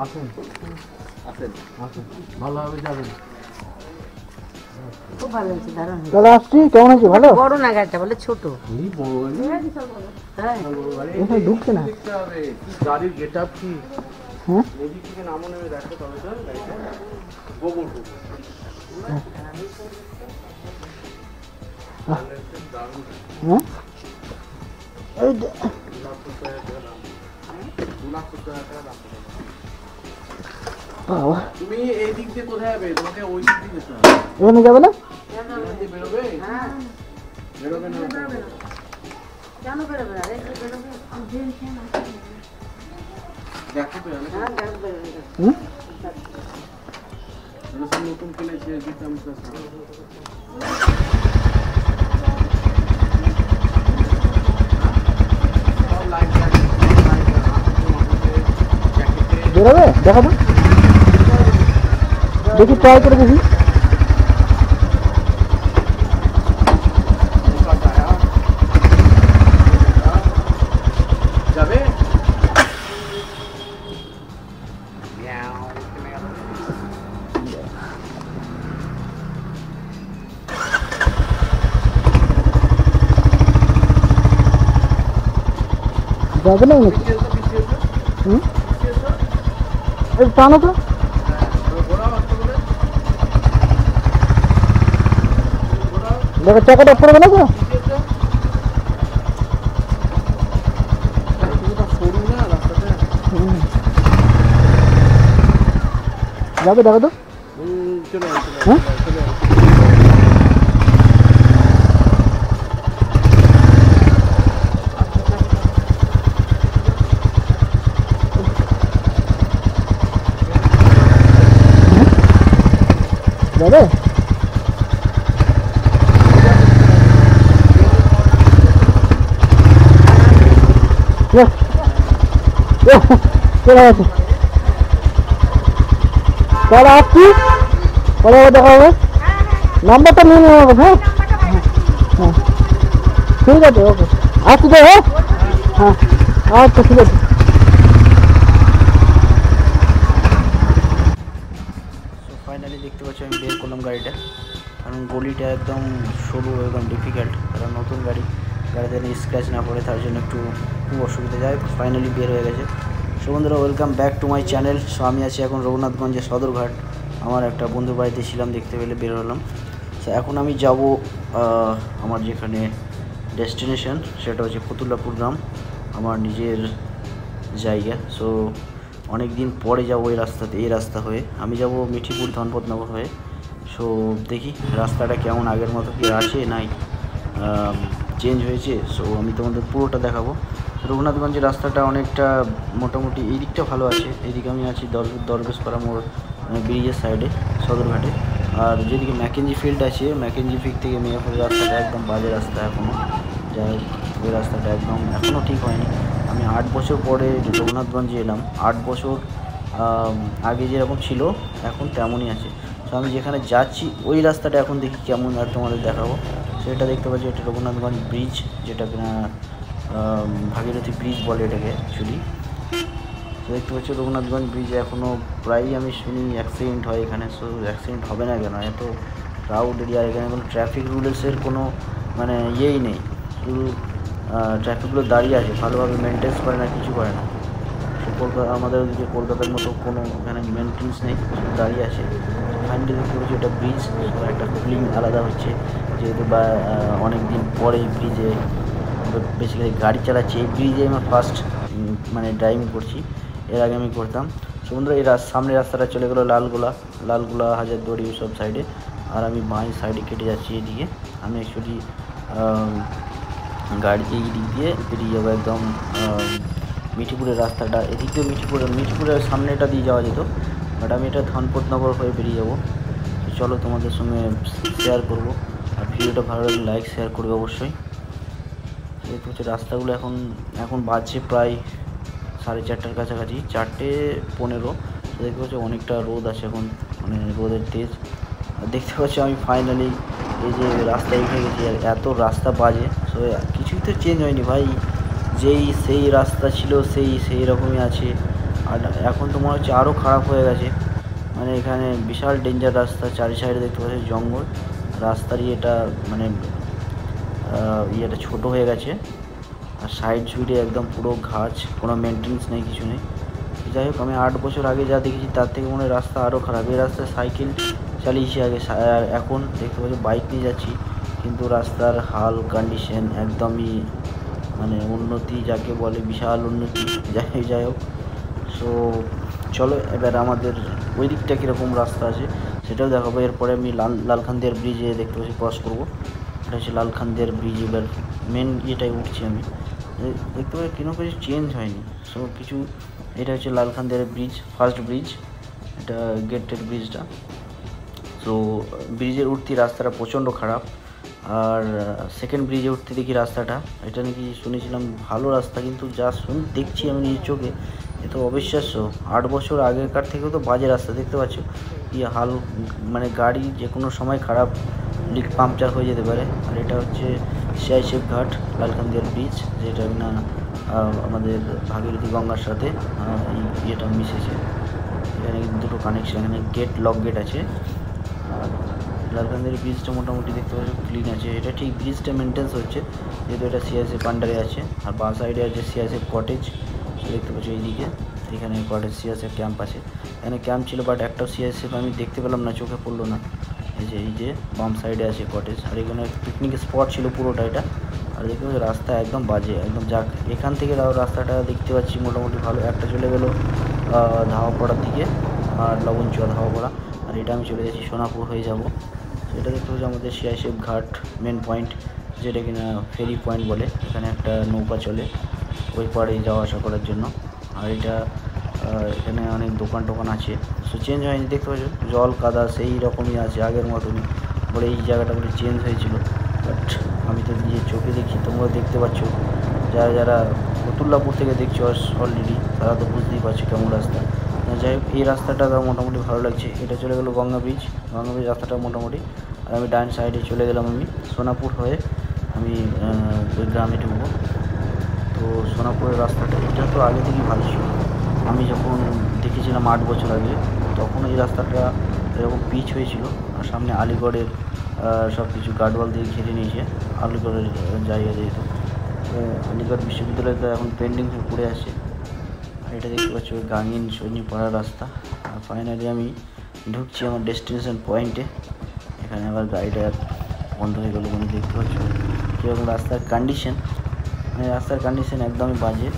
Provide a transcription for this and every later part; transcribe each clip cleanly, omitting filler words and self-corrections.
আসেন আসেন আসেন, ভালোভাবে যাবেন। খুব ভালো হয়েছে, দারুণ হয়েছে। দাদা আসছি, কেমন আছি? ভালো? বড় না গাড়িটা, বলে ছোট। এই বড় গাড়ি, হ্যাঁ বড় গাড়ি এখানে ঢুকছে না। দেখতে হবে কি গাড়ির গেটআপ কি। হ্যাঁ এদিক থেকে নামও নেমে দেখো তবে তো গাড়িটা গোবর গোবর। হ্যাঁ এই যে, 2 লাখ 70 হাজার টাকা দাম পড়বে। বাবা তুমি এই দিক দিয়ে কোথায় যাবে? তোমাকে ওই দিক দিয়ে যেতে হবে। এখানে যাবে না? এখান দিয়ে বেরোবে? হ্যাঁ, বেরোবে না? কেন বেরোবে না? রেখে বেরোবে। দেখো পেয়ালে হ্যাঁ, কেন বেরোবে না? হুম রসুন নতুন কিনেছে দিতাম তো বেরোবে? দেখো তো, দেখি ট্রাই করে দেখি। যাবে যাবে না নাকি? হুম একটু টানো তো। দেখো চাকাটা পড়বে না তো? সরু না রাস্তাটা। হুম। যাবে দেখো তো। চলে হ্যাঁ? চলে যাবে? চলে গেছে। তাহলে আসছি, পরে আবার দেখা হবে। নাম্বারটা নিয়ে নেওয়া হবে। হ্যাঁ হ্যাঁ ঠিক আছে, ওকে আসছি তো। হ্যাঁ হ্যাঁ আচ্ছা ঠিক আছে। ফাইনালি দেখতে পাচ্ছি আমি বের করলাম গাড়িটা, কারণ গলিটা একদম সরু, একদম ডিফিকাল্ট, কারণ নতুন গাড়ি, গাড়িতে স্ক্র্যাচ না পড়ে তার জন্য একটু খুব অসুবিধা যায়। ফাইনালি বের হয়ে গেছে। সো বন্ধুরা, welcome back to my channel. So আমি আছি এখন রঘুনাথগঞ্জের সদরঘাট, আমার একটা বন্ধুর বাড়িতে ছিলাম, দেখতে পেলে বের হলাম। সো এখন আমি যাব আমার যেখানে ডেস্টিনেশন, সেটা হচ্ছে ফতুল্লাপুর গ্রাম, আমার নিজের জায়গা। সো অনেক দিন পরে যাব এই রাস্তা হয়ে। আমি যাব মিঠিপুর ধনপতনগর হয়ে। সো দেখি রাস্তাটা কেমন, আগের মতো কি আছে নাই চেঞ্জ হয়েছে। সো আমি তোমাদের পুরোটা দেখাবো। রঘুনাথগঞ্জের রাস্তাটা অনেকটা মোটামুটি এই দিকটা ভালো আছে। এইদিকে আমি আছি দরবেশপাড়া মোড় ব্রিজের সাইডে সদরঘাটে। আর যেদিকে ম্যাকেঞ্জি ফিল্ড আছে, ম্যাকেঞ্জি ফিল্ড থেকে মিয়াপুরের রাস্তাটা একদম বাজে রাস্তা এখনও। যাই হোক, ওই রাস্তাটা একদম এখনও ঠিক হয়নি। আমি 8 বছর পরে রঘুনাথগঞ্জে এলাম। 8 বছর আগে যেরকম ছিল এখন তেমনই আছে। তো আমি যেখানে যাচ্ছি ওই রাস্তাটা এখন দেখি কেমন, আর তোমাদের দেখাবো। সেটা দেখতে পাচ্ছি, এটা রঘুনাথগঞ্জ ব্রিজ, যেটা কিনা ভাগীরথী ব্রিজ বলে এটাকে অ্যাকচুয়ালি। তো দেখতে পাচ্ছি রঘুনাথগঞ্জ ব্রিজে এখনও প্রায়ই আমি শুনি অ্যাক্সিডেন্ট হয় এখানে। সো অ্যাক্সিডেন্ট হবে না কেন? এত ক্রাউড এরিয়া, এখানে কোনো ট্রাফিক রুলসের কোনো মানে ইয়েই নেই। শুধু ট্রাফিকগুলো দাঁড়িয়ে আছে, ভালোভাবে মেনটেন্স করে না, কিছু করে না। কলকাতা, আমাদের ওদিকে কলকাতার মতো কোনো এখানে মেনটেন্স নেই, দাঁড়িয়ে আছে। ফাইনালি দেখতে পাচ্ছি এটা ব্রিজ, একটা ফিলিং আলাদা হচ্ছে, যেহেতু বা অনেক দিন পরে এই ব্রিজে বেসিক্যালি গাড়ি চালাচ্ছি। এই ব্রিজে আমার ফার্স্ট মানে ড্রাইভিং করছি, এর আগে আমি করতাম। সো বন্ধুরা, এই সামনে রাস্তাটা চলে গেলো লালগোলা হাজারদুয়ারি সব সাইডে, আর আমি বাঁ সাইডে কেটে যাচ্ছি এদিকে। আমি অ্যাকচুয়ালি গাড়িতে এই দিক দিয়ে বেরিয়ে যাবো একদম মিঠিপুরের রাস্তাটা। এদিক দিয়ে মিঠিপুরের সামনেটা দিয়ে যাওয়া যেত, বাট আমি এটা ধনপতনগর হয়ে বেরিয়ে যাবো। চলো তোমাদের সঙ্গে শেয়ার করবো, আর ভিডিওটা ভালো লাগলে লাইক শেয়ার করবে অবশ্যই। দেখতে হচ্ছে রাস্তাগুলো এখন বাজছে প্রায় 4:30টার কাছাকাছি, 4:15। দেখতে পাচ্ছি অনেকটা রোদ আছে এখন, মানে রোদের তেজ। আর দেখতে পাচ্ছি আমি ফাইনালি এই যে রাস্তায় উঠে গেছি, আর এত রাস্তা বাজে। সো কিছুই তো চেঞ্জ হয়নি ভাই, সেই রাস্তা ছিল সেই রকমই আছে। আর এখন তো মনে হচ্ছে আরও খারাপ হয়ে গেছে। মানে এখানে বিশাল ডেঞ্জার রাস্তা, চারি সাইডে দেখতে পাচ্ছি জঙ্গল, রাস্তার ইয়েটা মানে ইয়েটা ছোটো হয়ে গেছে, আর সাইড সুইডে একদম পুরো ঘাস, কোনো মেনটেন্স নেই, কিছু নেই। যাই হোক, আমি 8 বছর আগে যা দেখেছি তার থেকে মনে হয় রাস্তা আরও খারাপ। এই রাস্তায় সাইকেল চালিয়েছি আগে, আর এখন দেখতে পাচ্ছি বাইক নিয়ে যাচ্ছি, কিন্তু রাস্তার হাল কন্ডিশন একদমই মানে উন্নতি যাকে বলে, বিশাল উন্নতি। যাই হোক, সো চলো এবার আমাদের ওই দিকটা কীরকম রাস্তা আছে সেটাও দেখাবো। এরপরে আমি লালখান্দিয়ার ব্রিজে দেখতে পাচ্ছি ক্রস করবো। এটা হচ্ছে লালখান্দিয়ার ব্রিজ, এবার মেন ইয়েটাই উঠছি আমি। দেখতে পাচ্ছি কোনো কিছু চেঞ্জ হয়নি, সো কিছু। এটা হচ্ছে লালখান্দিয়ার ব্রিজ, ফার্স্ট ব্রিজ, এটা গেটের ব্রিজটা। তো ব্রিজের উঠতি রাস্তাটা প্রচণ্ড খারাপ, আর সেকেন্ড ব্রিজে উঠতে দেখি রাস্তাটা, এটা নাকি শুনেছিলাম ভালো রাস্তা, কিন্তু যা দেখছি আমি নিজের চোখে এ তো অবিশ্বাস্য। 8 বছর আগেকার থেকেও তো বাজে রাস্তা, দেখতে পাচ্ছ কি হাল, মানে গাড়ি যে কোনো সময় খারাপ, লিক পাংচার হয়ে যেতে পারে। আর এটা হচ্ছে সিআইএসএফ ঘাট, লালখান্দিয়ার ব্রিজ, যেটা কিনা আমাদের ভাগীরথী গঙ্গার সাথে এই ইয়েটা মিশেছে। এখানে দুটো কানেকশন, এখানে গেট, লক গেট আছে। আর লালখান্দিয়ার ব্রিজটা মোটামুটি দেখতে পাচ্ছি ক্লিন আছে। এটা ঠিক ব্রিজটা মেনটেন্স হচ্ছে, যেহেতু এটা সিআইএসএফ আন্ডারে আছে। আর বাঁ সাইডে আছে সিআইএসএফ কটেজ, দেখতে পাচ্ছি এইদিকে, এখানে কটেজ সিআইএসএফ ক্যাম্প আছে। এখানে ক্যাম্প ছিল, বাট একটাও সিআইএসএফ আমি দেখতে পেলাম না, চোখে পড়লো না। এই যে বাম সাইডে আছে কটেজ, আর এখানে পিকনিক স্পট ছিল পুরোটা এটা। আর দেখতে পাচ্ছি রাস্তা একদম বাজে, একদম যাক। এখান থেকে রাস্তাটা দেখতে পাচ্ছি মোটামুটি ভালো, একটা চলে গেলো ধাওয়াপাড়ার দিকে, আর লবণচুয়া ধাওয়াপাড়া, আর এটা আমি চলে যাচ্ছি সোনাপুর হয়ে যাব। সেটা দেখতে পাচ্ছি আমাদের সিআইএসএফ ঘাট মেন পয়েন্ট, যেটা কিনা ফেরি পয়েন্ট বলে। এখানে একটা নৌকা চলে ওই পাড়ে যাওয়া আসা করার জন্য। আর এটা এখানে অনেক দোকান টোকান আছে, সো চেঞ্জ হয়নি, দেখতে পাচ্ছ জল কাদা সেই রকমই আছে আগের মতনই, বলে এই জায়গাটা বলে চেঞ্জ হয়েছিল। বাট আমি তো নিজের চোখে দেখি, তোমরা দেখতে পাচ্ছ, যারা যারা ফতুল্লাপুর থেকে দেখছো অলরেডি, তারা তো বুঝতেই পারছো কেমন রাস্তা। যাই হোক, এই রাস্তাটা মোটামুটি ভালো লাগছে। এটা চলে গেলো গঙ্গা ব্রিজ রাস্তাটা মোটামুটি। আর আমি ডান সাইডে চলে গেলাম আমি সোনাপুর হয়ে, আমি ওই গ্রামে ঢুকবো। তো সোনাপুরের রাস্তাটা এটা তো আগে থেকেই ভালো ছিল, আমি যখন দেখেছিলাম 8 বছর আগে, তখন এই রাস্তাটা এরকম পিচ হয়েছিল। আর সামনে আলিগড়ের সব কিছু গার্ডওয়াল দিয়ে ঘিরে নিয়েছে, আলিগড়ের জায়গা যেহেতু। আলিগড় বিশ্ববিদ্যালয় তো এখন পেন্ডিং হয়ে পড়ে আছে। আর এটা দেখতে পাচ্ছি ওই গাঙ্গিন সৈনিকপাড়ার রাস্তা। আর ফাইনালি আমি ঢুকছি আমার ডেস্টিনেশন পয়েন্টে। এখানে আবার গাড়িটা বন্ধ হয়ে গেলো, মানে দেখতে পাচ্ছ কীরকম রাস্তার কন্ডিশন, মানে রাস্তার কন্ডিশন একদমই বাজে।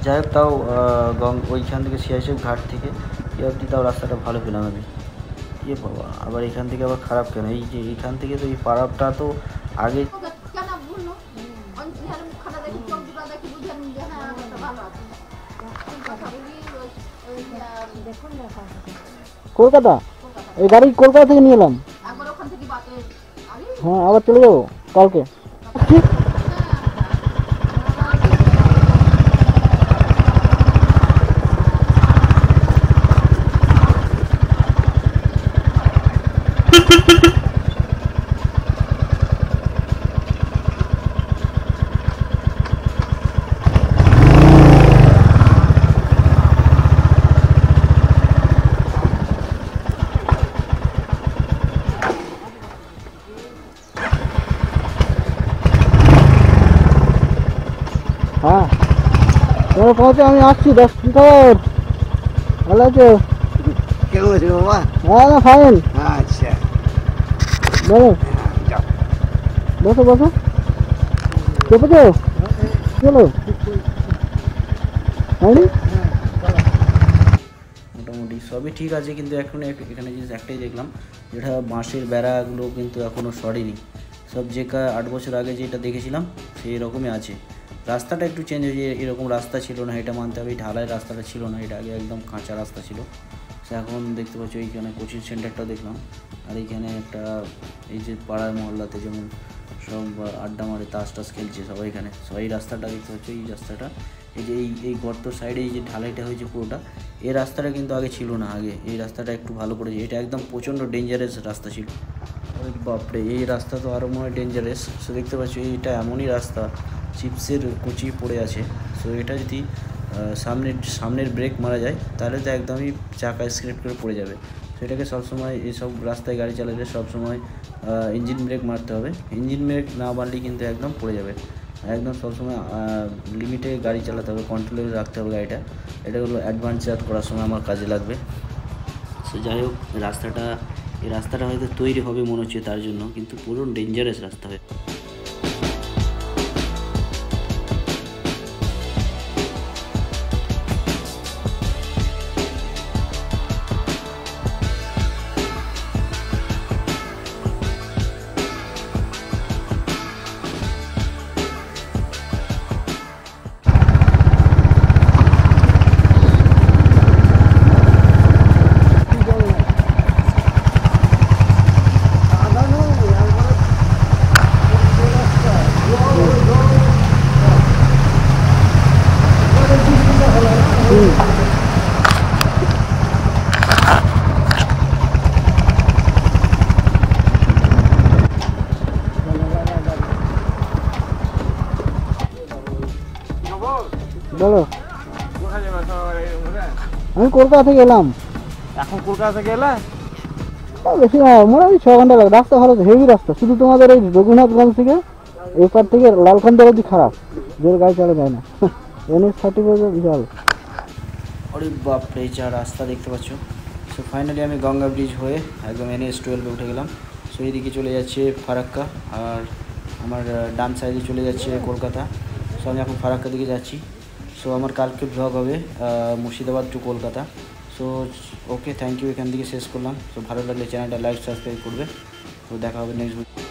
যাই হোক, তাও ওইখান থেকে সিআইএসএফ ঘাট থেকে এ অবধি তাও রাস্তাটা ভালো পেলাম আমি। বাবা, আবার এখান থেকে আবার খারাপ কেন? এই যে এইখান থেকে তো এই পাড়াটা তো আগে কলকাতা, এই গাড়ি কলকাতা থেকে নিয়ে এলাম। হ্যাঁ, আবার চলে যাবো কালকে। হ্যাঁ, তোমার পৌঁছে আমি আসছি 10 মিনিট। ভালো আছো? কেমন আছো বাবা? হ্যাঁ, না ফাইন। আচ্ছা, বলো, বসো বসো, চেপেছো? চলো, মোটামুটি সবই ঠিক আছে, কিন্তু এখন এখানে জিনিস একটাই দেখলাম, যেটা বাঁশের বেড়াগুলো কিন্তু এখনও সরেনি। সব যেটা 8 বছর আগে যেটা দেখেছিলাম সেই রকমই আছে। রাস্তাটা একটু চেঞ্জ হয়েছে, এরকম রাস্তা ছিল না, এটা মানতে হবে। ঢালাই রাস্তাটা ছিল না, এটা আগে একদম কাঁচা রাস্তা ছিল। সে এখন দেখতে পাচ্ছ এইখানে কোচিং সেন্টারটাও দেখলাম। আর এইখানে একটা এই যে পাড়ার মহল্লাতে যেমন সব আড্ডা মারে, তাস টাস খেলছে সবাই এখানে, সবাই রাস্তাটা দেখতে পাচ্ছ, এই রাস্তাটা, এই যে এই গর্তর সাইডে এই যে ঢালাইটা হয়েছে পুরোটা, এই রাস্তাটা কিন্তু আগে ছিল না। আগে এই রাস্তাটা একটু ভালো করেছে, এটা একদম প্রচণ্ড ডেঞ্জারাস রাস্তা ছিল। বাপরে, এই রাস্তা তো আরও মনে হয় ডেঞ্জারাস। সো দেখতে পাচ্ছ এইটা এমনই রাস্তা, চিপসের কুচি পড়ে আছে। সো এটা যদি সামনের ব্রেক মারা যায় তাহলে তো একদমই চাকা স্ক্র্যাপ করে পড়ে যাবে। সেটাকে সবসময় এইসব রাস্তায় গাড়ি চালালে সবসময় ইঞ্জিন ব্রেক মারতে হবে। ইঞ্জিন ব্রেক না মারলে কিন্তু একদম পড়ে যাবে। একদম সবসময় লিমিটে গাড়ি চালাতে হবে, কন্ট্রোলে রাখতে হবে গাড়িটা। এটা হলো অ্যাডভেঞ্চার করার সময় আমার কাজে লাগবে। সো যাই হোক, এই রাস্তাটা হয়তো তৈরি হবে মনে হচ্ছে তার জন্য, কিন্তু পুরো ডেঞ্জারাস রাস্তা হয়। বলো, কোথায় যাবে আমি কলকাতা থেকে এলাম। এখন কলকাতা থেকে এলে বেশি না, মোটামুটি 6 ঘন্টা লাগে। রাস্তা ভালো, হেভি রাস্তা। শুধু তোমাদের এই রঘুনাথগঞ্জ থেকে এপার থেকে লালখান্ডা অবধি খারাপ, জোর গাড়ি চালা যায় না। NH-30 বিশাল। অরে বাপরে, যা রাস্তা দেখতে পাচ্ছ। সো ফাইনালি আমি গঙ্গা ব্রিজ হয়ে একদম NH-12 উঠে গেলাম। সো এইদিকে চলে যাচ্ছে ফারাক্কা, আর আমার ডান সাইডে চলে যাচ্ছে কলকাতা। সো আমি এখন ফারাক্কা দিকে যাচ্ছি। সো আমার কালকে ব্লগ হবে Murshidabad to Kolkata. So okay, thank you, এখান থেকে শেষ করলাম। সো ভালো লাগলে চ্যানেলটা লাইক সাবস্ক্রাইব করবে। তো দেখা হবে নেক্সট ভিডিও।